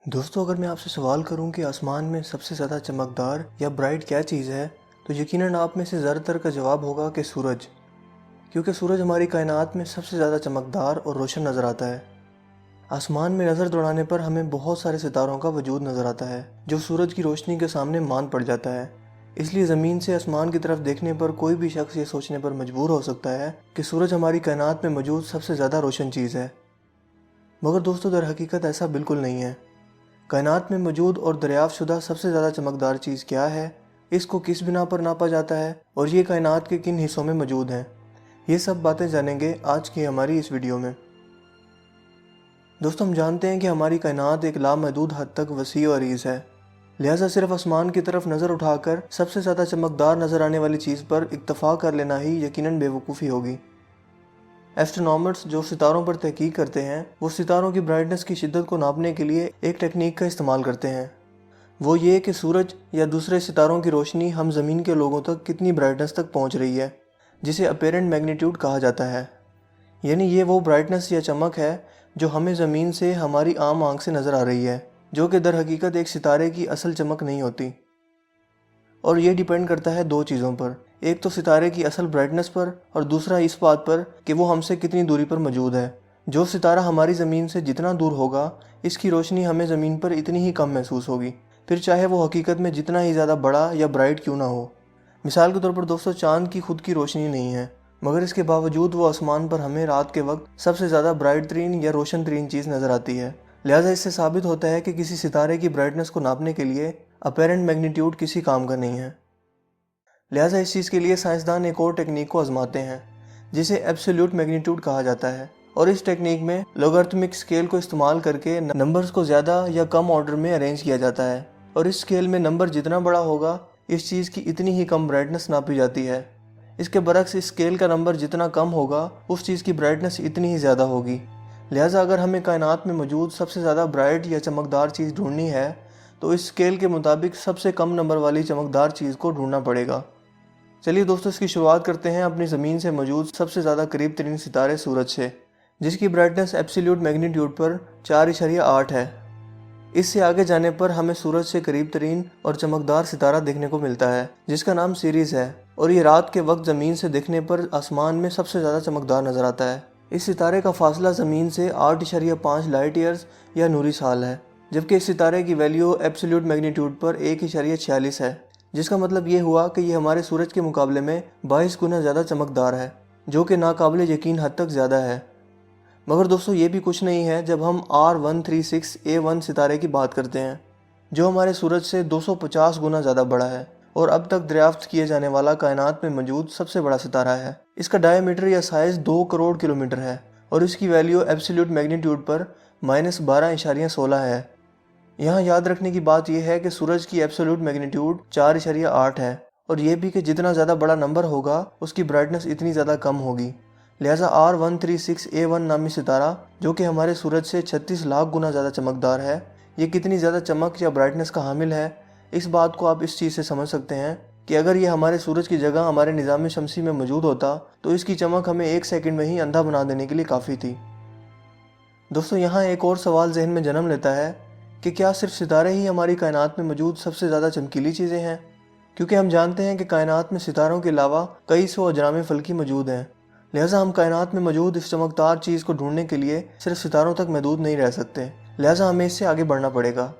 دوستوں، اگر میں آپ سے سوال کروں کہ آسمان میں سب سے زیادہ چمکدار یا برائٹ کیا چیز ہے تو یقیناً آپ میں سے زیادہ تر کا جواب ہوگا کہ سورج، کیونکہ سورج ہماری کائنات میں سب سے زیادہ چمکدار اور روشن نظر آتا ہے۔ آسمان میں نظر دوڑانے پر ہمیں بہت سارے ستاروں کا وجود نظر آتا ہے جو سورج کی روشنی کے سامنے ماند پڑ جاتا ہے۔ اس لیے زمین سے آسمان کی طرف دیکھنے پر کوئی بھی شخص یہ سوچنے پر مجبور ہو سکتا ہے کہ سورج ہماری کائنات میں موجود سب سے زیادہ روشن چیز ہے۔ مگر دوستوں، در حقیقت ایسا بالکل نہیں ہے۔ کائنات میں موجود اور دریافت شدہ سب سے زیادہ چمکدار چیز کیا ہے، اس کو کس بنا پر ناپا جاتا ہے اور یہ کائنات کے کن حصوں میں موجود ہیں، یہ سب باتیں جانیں گے آج کی ہماری اس ویڈیو میں۔ دوستوں، ہم جانتے ہیں کہ ہماری کائنات ایک لامحدود حد تک وسیع و عریض ہے، لہٰذا صرف آسمان کی طرف نظر اٹھا کر سب سے زیادہ چمکدار نظر آنے والی چیز پر اکتفا کر لینا ہی یقیناً بے وقوفی ہوگی۔ ایسٹرونامرز جو ستاروں پر تحقیق کرتے ہیں وہ ستاروں کی برائٹنس کی شدت کو ناپنے کے لیے ایک ٹیکنیک کا استعمال کرتے ہیں، وہ یہ کہ سورج یا دوسرے ستاروں کی روشنی ہم زمین کے لوگوں تک کتنی برائٹنس تک پہنچ رہی ہے، جسے اپیرنٹ میگنیٹیوڈ کہا جاتا ہے۔ یعنی یہ وہ برائٹنس یا چمک ہے جو ہمیں زمین سے ہماری عام آنکھ سے نظر آ رہی ہے، جو کہ در حقیقت ایک ستارے کی اصل چمک نہیں ہوتی۔ اور یہ ڈیپینڈ کرتا ہے دو چیزوں پر، ایک تو ستارے کی اصل برائٹنس پر اور دوسرا اس بات پر کہ وہ ہم سے کتنی دوری پر موجود ہے۔ جو ستارہ ہماری زمین سے جتنا دور ہوگا اس کی روشنی ہمیں زمین پر اتنی ہی کم محسوس ہوگی، پھر چاہے وہ حقیقت میں جتنا ہی زیادہ بڑا یا برائٹ کیوں نہ ہو۔ مثال کے طور پر دوستو، چاند کی خود کی روشنی نہیں ہے، مگر اس کے باوجود وہ آسمان پر ہمیں رات کے وقت سب سے زیادہ برائٹ ترین یا روشن ترین چیز نظر آتی ہے۔ لہٰذا اس سے ثابت ہوتا ہے کہ کسی ستارے کی برائٹنس کو ناپنے کے لیے اپیرنٹ میگنیٹیوڈ کسی کام کا نہیں ہے۔ لہٰذا اس چیز کے لیے سائنسدان ایک اور ٹیکنیک کو آزماتے ہیں جسے ایبسولوٹ میگنیٹیوڈ کہا جاتا ہے، اور اس ٹیکنیک میں لوگارتھمک اسکیل کو استعمال کر کے نمبرز کو زیادہ یا کم آرڈر میں ارینج کیا جاتا ہے، اور اس اسکیل میں نمبر جتنا بڑا ہوگا اس چیز کی اتنی ہی کم برائٹنس ناپی جاتی ہے۔ اس کے برعکس اس اسکیل کا نمبر جتنا کم ہوگا اس چیز کی برائٹنس اتنی ہی زیادہ ہوگی۔ لہٰذا اگر ہمیں کائنات میں موجود سب سے زیادہ برائٹ یا چمکدار چیز ڈھونڈنی ہے تو اس اسکیل کے مطابق سب سے کم نمبر والی چمکدار چیز کو ڈھونڈنا پڑے گا۔ چلیے دوستو، اس کی شروعات کرتے ہیں اپنی زمین سے موجود سب سے زیادہ قریب ترین ستارے سورج سے، جس کی برائٹنس ایبسولوٹ میگنیٹیوڈ پر 4.8 ہے۔ اس سے آگے جانے پر ہمیں سورج سے قریب ترین اور چمکدار ستارہ دیکھنے کو ملتا ہے جس کا نام سیریز ہے، اور یہ رات کے وقت زمین سے دیکھنے پر آسمان میں سب سے زیادہ چمکدار نظر آتا ہے۔ اس ستارے کا فاصلہ زمین سے 8.5 لائٹ ایئرز یا نوری سال ہے، جبکہ اس ستارے کی ویلیو ایبسولوٹ میگنیٹیوڈ پر 1.46 ہے، جس کا مطلب یہ ہوا کہ یہ ہمارے سورج کے مقابلے میں 22 گنا زیادہ چمکدار ہے، جو کہ ناقابل یقین حد تک زیادہ ہے۔ مگر دوستو، یہ بھی کچھ نہیں ہے جب ہم R136A1 ستارے کی بات کرتے ہیں، جو ہمارے سورج سے 250 گنا زیادہ بڑا ہے اور اب تک دریافت کیے جانے والا کائنات میں موجود سب سے بڑا ستارہ ہے۔ اس کا ڈائی میٹر یا سائز 2 کروڑ کلومیٹر ہے اور اس کی ویلیو ایبسولوٹ میگنیٹیوڈ پر -12.16 ہے۔ یہاں یاد رکھنے کی بات یہ ہے کہ سورج کی ایبسولوٹ میگنیٹیوڈ 4.8 ہے، اور یہ بھی کہ جتنا زیادہ بڑا نمبر ہوگا اس کی برائٹنس اتنی زیادہ کم ہوگی۔ لہٰذا R136A1 نامی ستارہ، جو کہ ہمارے سورج سے 36 لاکھ گنا زیادہ چمکدار ہے، یہ کتنی زیادہ چمک یا برائٹنس کا حامل ہے، اس بات کو آپ اس چیز سے سمجھ سکتے ہیں کہ اگر یہ ہمارے سورج کی جگہ ہمارے نظام شمسی میں موجود ہوتا تو اس کی چمک ہمیں 1 سیکنڈ میں ہی اندھا بنا دینے کے لیے کافی تھی۔ دوستو، یہاں ایک اور سوال ذہن میں جنم لیتا ہے کہ کیا صرف ستارے ہی ہماری کائنات میں موجود سب سے زیادہ چمکیلی چیزیں ہیں؟ کیونکہ ہم جانتے ہیں کہ کائنات میں ستاروں کے علاوہ کئی سو اجرام فلکی موجود ہیں، لہٰذا ہم کائنات میں موجود اس چمکدار چیز کو ڈھونڈنے کے لیے صرف ستاروں تک محدود نہیں رہ سکتے، لہٰذا ہمیں اس سے آگے بڑھنا پڑے گا۔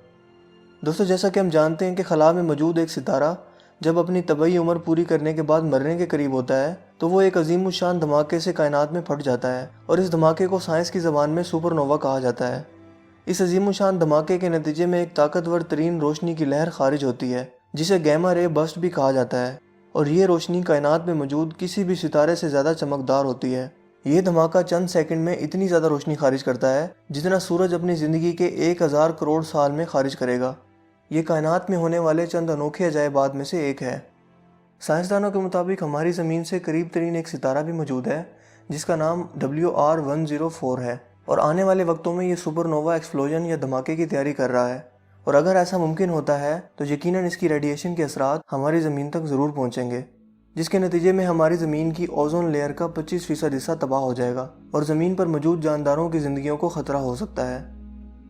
دوستو، جیسا کہ ہم جانتے ہیں کہ خلا میں موجود ایک ستارہ جب اپنی طبعی عمر پوری کرنے کے بعد مرنے کے قریب ہوتا ہے تو وہ ایک عظیم الشان دھماکے سے کائنات میں پھٹ جاتا ہے، اور اس دھماکے کو سائنس کی زبان میں سپر نووا کہا جاتا ہے۔ اس عظیم الشان دھماکے کے نتیجے میں ایک طاقتور ترین روشنی کی لہر خارج ہوتی ہے جسے گیما رے برسٹ بھی کہا جاتا ہے، اور یہ روشنی کائنات میں موجود کسی بھی ستارے سے زیادہ چمکدار ہوتی ہے۔ یہ دھماکہ چند سیکنڈ میں اتنی زیادہ روشنی خارج کرتا ہے جتنا سورج اپنی زندگی کے 1000 کروڑ سال میں خارج کرے گا۔ یہ کائنات میں ہونے والے چند انوکھے عجائبات میں سے ایک ہے۔ سائنسدانوں کے مطابق ہماری زمین سے قریب ترین ایک ستارہ بھی موجود ہے جس کا نام WR104 ہے، اور آنے والے وقتوں میں یہ سپر نووا ایکسپلوژن یا دھماکے کی تیاری کر رہا ہے، اور اگر ایسا ممکن ہوتا ہے تو یقیناً اس کی ریڈیشن کے اثرات ہماری زمین تک ضرور پہنچیں گے، جس کے نتیجے میں ہماری زمین کی اوزون لیئر کا 25% حصہ تباہ ہو جائے گا اور زمین پر موجود جانداروں کی زندگیوں کو خطرہ ہو سکتا ہے۔